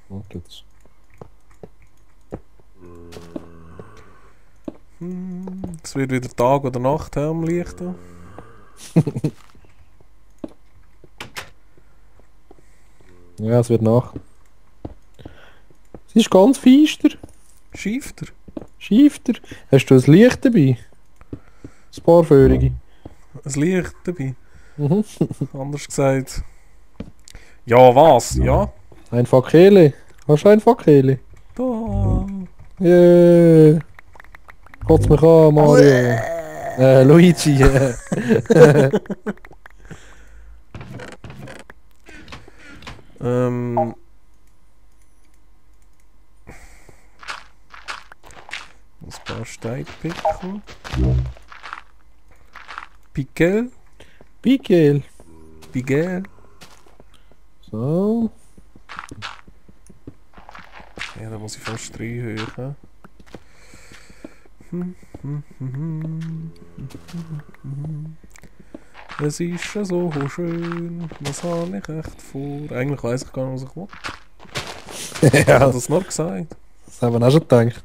warte jetzt. Es wird wieder Tag oder Nacht am Licht. Ja, es wird nach. Es ist ganz feister. Schiefer. Schiefter. Hast du ein Licht dabei? Ein paar Föhrige. Ein Licht dabei. Mhm. Anders gesagt. Ja, was? Ja? Ein Fakele. Hast du ein Fakele? Da. Yeah. Kotz mich an, Mario. Luigi. Ähm. Ein paar Steinpickel. Pickel. Pickel. Pickel. So. Ja, da muss ich fast reinhören. Es ist ja so schön, was habe ich echt vor? Eigentlich weiss ich gar nicht, was ich will. Ich Ja, habe das nur gesagt. das haben wir auch schon gedacht.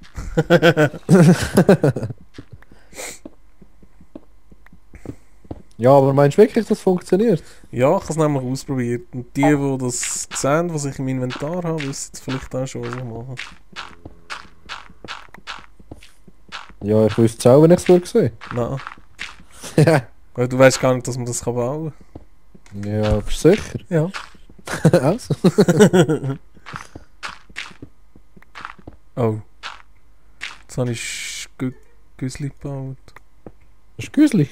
Ja, aber meinst du wirklich, das funktioniert? Ja, ich habe es nämlich ausprobiert. Und die das sehen, was ich im Inventar habe, wissen jetzt vielleicht auch schon, was ich mache. Ja, ich wüsste es auch, wenn ich es würde sehen. Nein. Ja. Weil du weißt gar nicht, dass man das bauen kann. Ja, bist du sicher? Ja. Also. Oh. Jetzt habe ich Güssli gebaut. Das ist Güsli.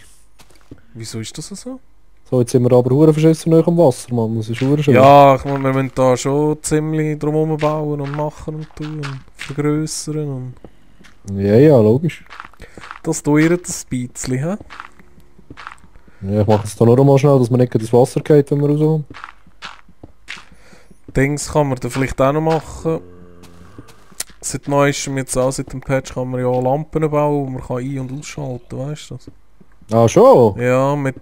Wieso ist das so? So, jetzt sind wir aber hure verschissen nach dem Wasser, Mann. Das ist hure schön. Ja, ich meine, wir müssen da schon ziemlich drumherum bauen und machen und tun und vergrössern und... Ja, ja, logisch. Das dauert ein bisschen, hä? Ja, ich mache es da nur mal schnell, dass man nicht ins Wasser geht, wenn wir rauskommen. Dings kann man da vielleicht auch noch machen. Seit neuestem jetzt auch, seit dem Patch kann man ja auch Lampen bauen, die man kann ein- und ausschalten, weißt du das? Ah, schon? Ja, mit...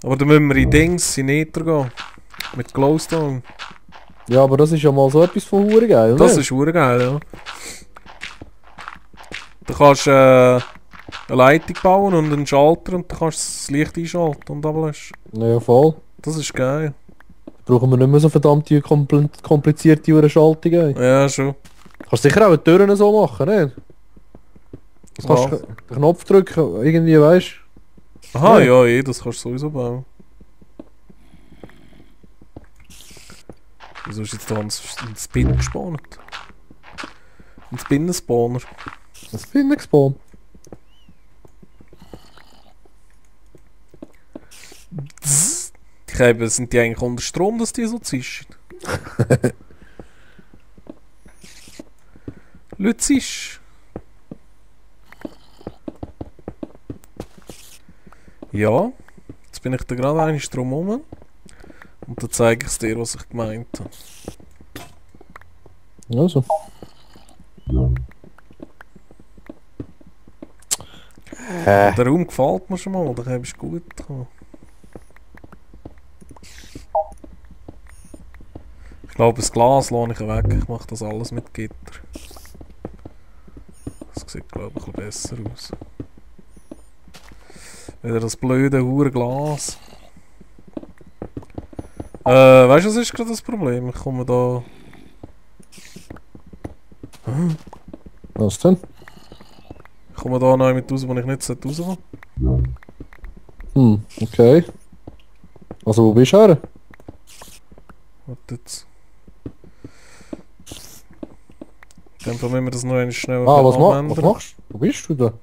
Aber dann müssen wir in Dings, in Nether gehen. Mit Glowstone. Ja, aber das ist ja mal so etwas von hure geil, Das ne? ist geil, ja. Da kannst du eine Leitung bauen und einen Schalter und dann kannst du das Licht einschalten und ablöschen. Ja, voll. Das ist geil. Brauchen wir nicht mehr so verdammte komplizierte Uhrenschaltungen. Ja, schon. Kannst sicher auch die Türen so machen, ne? Das kannst Was? du den Knopf drücken, irgendwie, weißt du? Aha, Ja. ja, das kannst du sowieso bauen. Wieso ist jetzt da ein Spin gespawnt? Ein Spinnenspawner. Das bin ich gespannt. Ich glaube, sind die eigentlich unter Strom, dass die so zischen? Lützisch. Ja, jetzt bin ich da gerade einmal drum herum. Und dann zeige ich es dir, was ich gemeint habe. Also. Der Raum gefällt mir schon mal, da bist du gut gekommen. Ich glaube, das Glas lasse ich weg. Ich mache das alles mit Gitter. Das sieht, glaube ich, ein bisschen besser aus. Wieder das blöde Glas. Weißt du, was ist gerade das Problem? Ich komme da... Was denn? Ich komme da noch mit raus, wo ich nicht raus will. Okay. Also, wo bist du her? Warte jetzt. In dem Fall müssen wir das noch einmal schnell Was anwenden. machst du? Wo bist du da?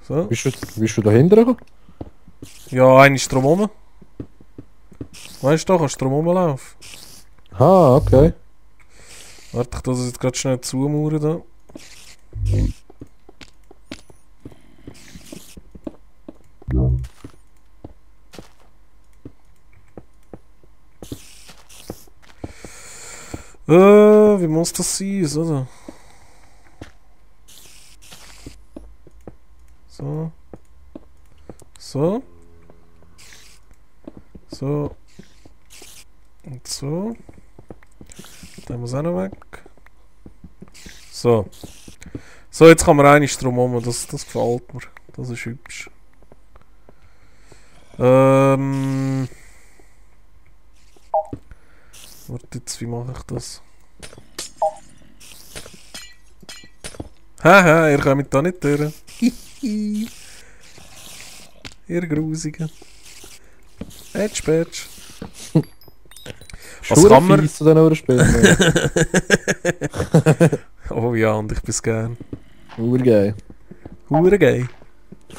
So. Bist du da hinten? Ja, einer ist drum herum. Weißt du, da kannst du drum rumlaufen. Ah, okay. Warte, ich tue das jetzt gerade schnell zumauern da. Wie muss das sein, oder? So. So. So. Und so. Der muss auch noch weg. So. So, jetzt kann man eigentlich drum herum. Das gefällt mir. Das ist hübsch. Warte jetzt, wie mache ich das? Haha, ihr kommt da nicht durch. Ihr Grusigen. Patch, Patch. Was kann man... zu den spielen. Oh ja, und ich bin's gern. Urgeil. Hurengeil.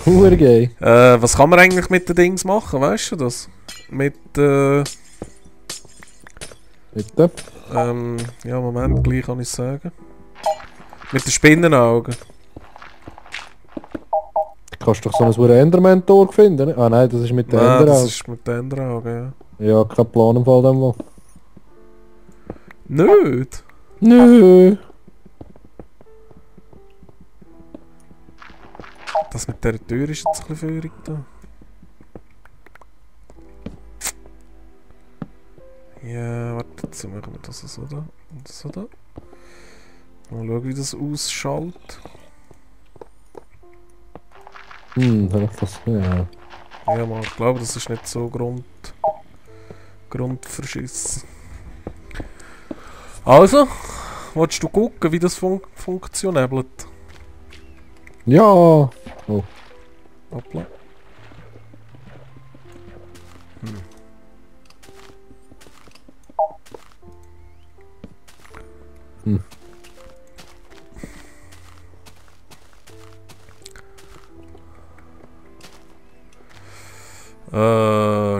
Urgeil. Was kann man eigentlich mit den Dings machen, weißt du das? Mit, Bitte? ja, Moment, gleich kann ich sagen. Mit den Spinnenaugen. Du kannst doch so ein Enderman-Tor finden, ne? Ah nein, das ist mit den Nein, das Enderaugen. ist mit den Enderaugen, ja. Ja, kein Plan im Fall dem Fall. Nicht? Nö. Das mit der Tür ist jetzt ein bisschen führig da. Ja, warte, jetzt machen wir das so da und so da. Mal schauen, wie das ausschaut. Habe ich das... Ja. Ja, mal, ich glaube, das ist nicht so Grundverschiss. Also, willst du gucken, wie das funktioniert? Ja. Oh. Hoppla.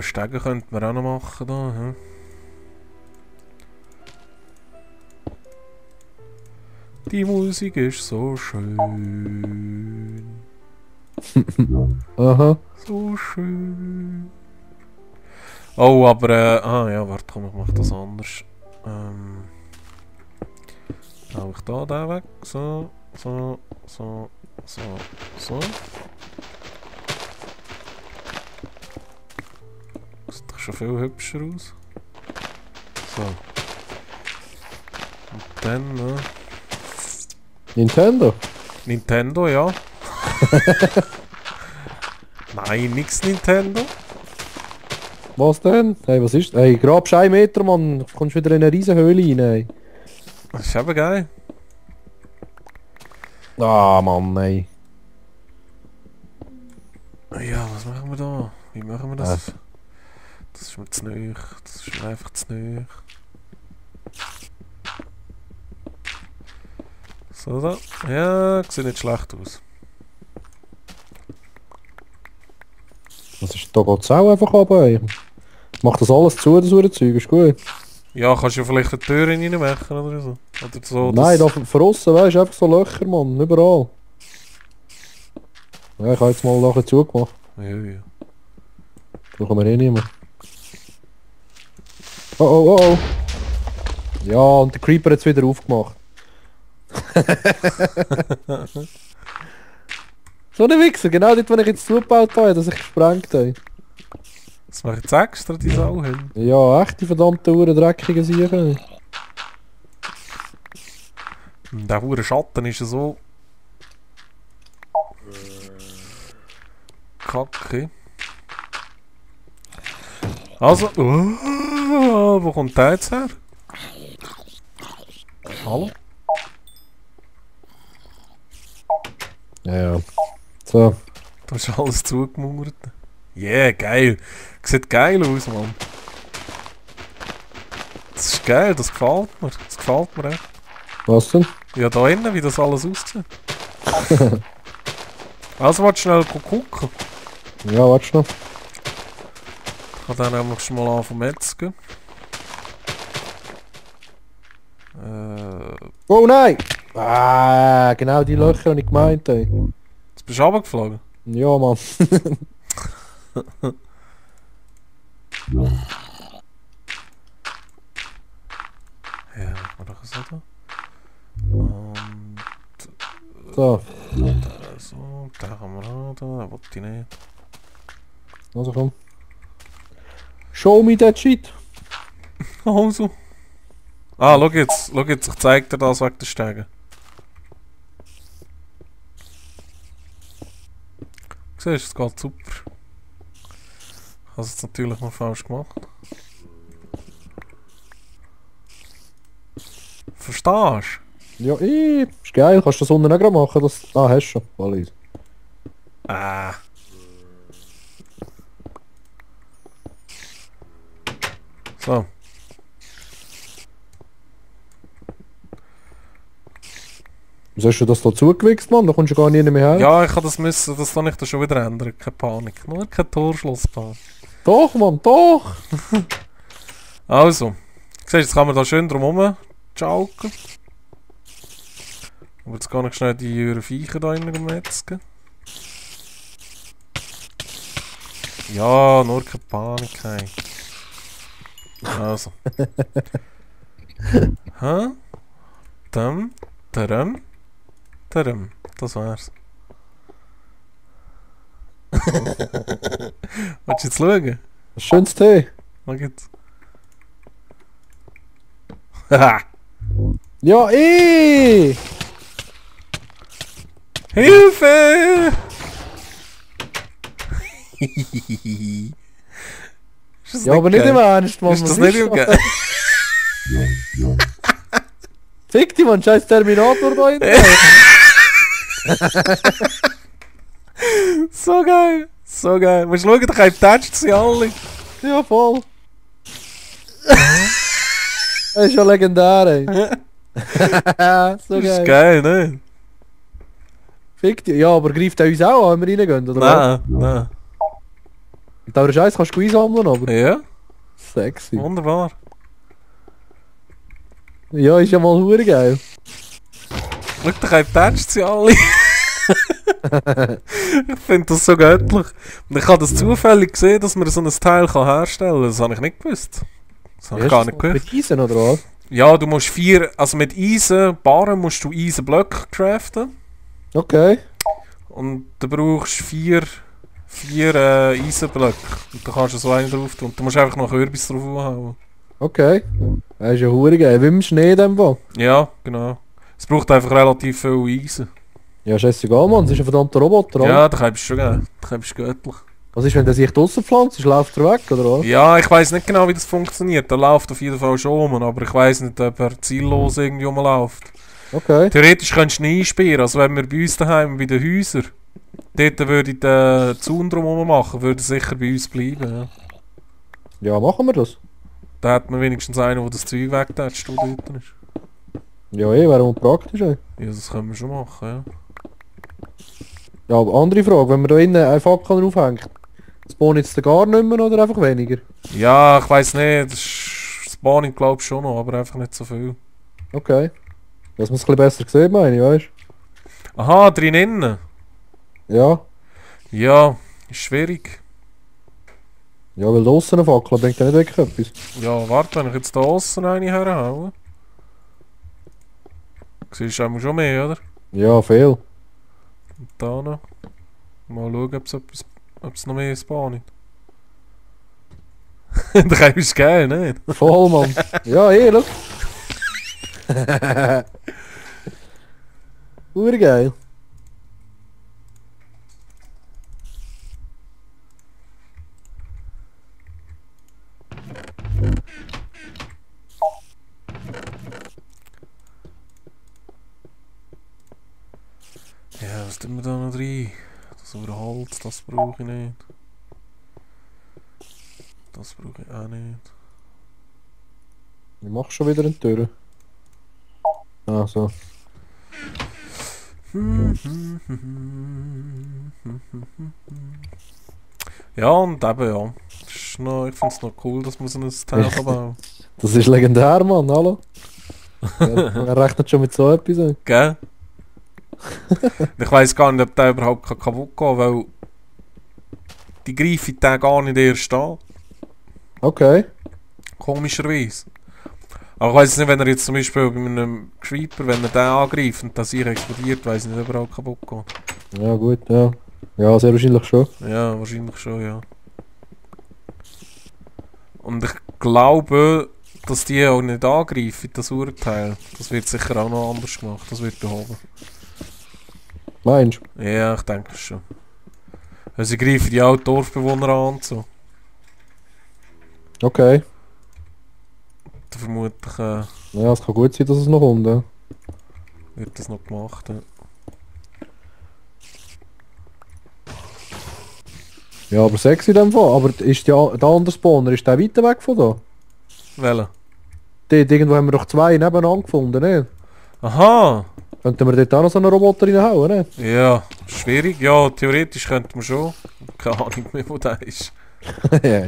Stegen könnten wir auch noch machen da. Hm? Die Musik ist so schön. Aha. So schön. Oh, aber ja, warte, komm, ich mach das anders. Hau ich da den weg. So. Sieht doch schon viel hübscher aus. So. Und dann, Nintendo? Nintendo, ja. Nein, nix Nintendo. Was denn? Hey, was ist? Hey, grabst 1 Meter, Mann. Du kommst wieder in eine riesen Höhle rein, ey. Das ist eben geil. Ah, Mann, ey. Ja, was machen wir da? Wie machen wir das? Das ist mir zu neu. Das ist mir einfach zu neu. So da. Ja, sieht nicht schlecht aus. Was ist da? Geht's auch einfach runter, ey. Mach das alles zu, das Zeug, ist gut. Ja, kannst du vielleicht eine Tür reinmachen oder so? Oder so Nein, da von aussen, weißt du, einfach so Löcher, Mann. Überall. Ja, ich habe jetzt mal nachher zugemacht. Ja. Da kommen wir nicht mehr. Oh. Ja, und der Creeper hat es wieder aufgemacht. So ein Wichser, genau dort, wo ich jetzt zugebaut habe, dass ich gesprengt habe. Das mache ich jetzt extra, die Sau hin. Ja, echt die verdammte Uhr dreckige Sachen. Der hure Schatten ist ja so... Kacke. Also... wo kommt der jetzt her? Hallo? Ja. So. Da ist alles zugemauert. Yeah, geil. Sieht geil aus, Mann. Das ist geil, das gefällt mir. Das gefällt mir echt. Was denn? Ja, da innen, wie das alles aussieht. Also, willst du schnell gucken? Ja, warte noch. Ich kann dann nämlich schon mal anfangen metzgen. Oh nein! Ah, genau die Löcher habe ich gemeint, ey. Jetzt bist du runtergeflogen? Ja, Mann. Ja, mach doch so da. Und... So. So, da haben wir auch da, da wollte ich nicht. Also komm. Show me that shit. Also. Ah, schau jetzt, ich zeig dir das wegen der Stege. Siehst du, es geht super. Ich habe es jetzt natürlich noch falsch gemacht. Verstehst du? Ja, ist geil. Kannst du das unten auch gerade machen? Das... Ah, hast du schon. Voll easy. Ah. So. Wieso hast du das da zugewichst, Mann? Da kommst du gar nie mehr her. Ja, ich kann das müssen, das kann ich da schon wieder ändern. Keine Panik. Nur kein Torschlussball. Doch, Mann, doch! Also. Siehst du, jetzt kann man da schön drum schaukeln. Aber jetzt kann ich schnell die Viecher da rein metzgen. Ja, nur keine Panik. Hey. Also. Hä? Dum, tadam, tadam. Das wär's. Willst du jetzt schauen? Ein schönes Tee. Schau jetzt. Haha! Ja, Hilfe! Ist das Ja, aber nicht geil? im Ernst, Mann. Ist das was nicht im geil? Fick dich, Mann, scheiß Terminator da hinten. So geil! So geil! Musst du schauen, da toucht sie alle! Ja, voll. Das ist ja legendär, ey. So Das ist geil. geil, ne? Fick dich. Ja, aber greift er uns auch an, wenn wir reingehen, oder was? Nein. Und da Scheiß kannst du einsammeln, aber... Ja, Sexy. wunderbar. Ja, ist ja mal hure geil. Schau, da toucht sie alle! Ich finde das so göttlich. Und ich habe das zufällig gesehen, dass man so ein Teil herstellen kann. Das habe ich nicht gewusst. Das habe ich gar nicht gewusst. Mit Eisen, oder was? Ja, du musst also mit Eisenbarren musst du Eisenblöcke craften. Okay. Und du brauchst vier Eisenblöcke. Und dann kannst du so einen drauf tun. Und du musst einfach noch Kürbis drauf hauen. Okay. Das ist ja hure geil. Wie im Schnee in dem Fall. Ja, genau. Es braucht einfach relativ viel Eisen. Ja, scheißegal, Mann. Es ist ein verdammter Roboter, oder? Ja, da kannst du schon geben. Da kannst du göttlich. Was ist, wenn der sich draussen pflanzt? Läuft er weg, oder was? Ja, ich weiss nicht genau, wie das funktioniert. Der läuft auf jeden Fall schon um, aber ich weiss nicht, ob er ziellos irgendwie rumläuft. Okay. Theoretisch könntest du ihn einsperren. Also wenn wir bei uns daheim bei den Häusern, dort würde ich den Zaun drumherum machen, würde er sicher bei uns bleiben. Ja. Ja, machen wir das. Da hat man wenigstens einen, der das Zeug wegtätscht, der dort ist. Ja, wäre mal praktisch, ey. Ja, das können wir schon machen, ja. Ja, aber andere Frage. Wenn man da innen einen Fackel aufhängt, spawnt jetzt gar nicht mehr oder einfach weniger? Ja, ich weiss nicht, das Spawning glaube ich schon noch, aber einfach nicht so viel. Okay. Dass man es ein bisschen besser sieht, meine ich, weißt du? Aha, drinnen. Ja. Ja, ist schwierig. Ja, weil draussen eine Fackel bringt ja nicht wirklich etwas. Ja, warte, wenn ich jetzt da außen eine herhaue. Siehst du schon mehr, oder? Ja, viel. Und da noch. Mal schauen, ob es noch mehr spawnt. Da ist geil, nicht? Voll, Mann. Ja, schau. Urgeil. Ja, was tun wir da noch rein? Das über Holz, das brauche ich nicht. Das brauche ich auch nicht. Ich mach schon wieder eine Tür. Ah, so. Ja, und eben ja. Das ist noch, ich finde es noch cool, dass man so ein Teil kann bauen. Das ist legendär, Mann, hallo? Er rechnet schon mit so etwas. Ey. Gell? Ich weiss gar nicht, ob der überhaupt kaputt gehen kann, weil die greifen den gar nicht erst an. Okay. Komischerweise. Aber ich weiss nicht, wenn er jetzt zum Beispiel bei einem Creeper, wenn er den angreift und das hier explodiert, weiss ich nicht, ob er auch kaputt geht. Ja, gut, ja. Ja, sehr wahrscheinlich schon. Ja, wahrscheinlich schon, ja. Und ich glaube, dass die auch nicht angreifen, das Urteil. Das wird sicher auch noch anders gemacht. Das wird behoben. Meinst du? Ja, ich denke schon. Weil sie greifen die auch Dorfbewohner an und so. Okay. Vermutlich Ja, es kann gut sein, dass es noch kommt. Ja, wird das noch gemacht. Ja. ja aber sexy in dem Fall. Aber ist der andere Spawner, ist der weiter weg von da? Welcher? Dort irgendwo haben wir doch zwei nebeneinander gefunden, nicht? Aha! Könnten wir dort auch noch so einen Roboter reinhauen, nicht? Ja, schwierig. Ja, theoretisch könnte man schon. Keine Ahnung mehr, wo der ist. Ja,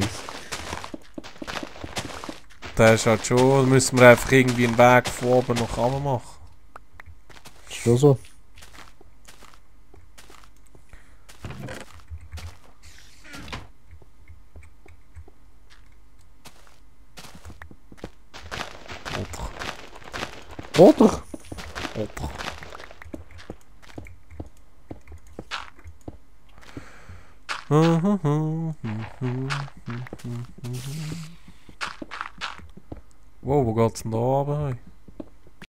Der ist halt schon, da müssen wir einfach irgendwie einen Weg von oben nach unten machen. schon so. Oder? Oder? Oder? Wow, wo geht's denn da runter?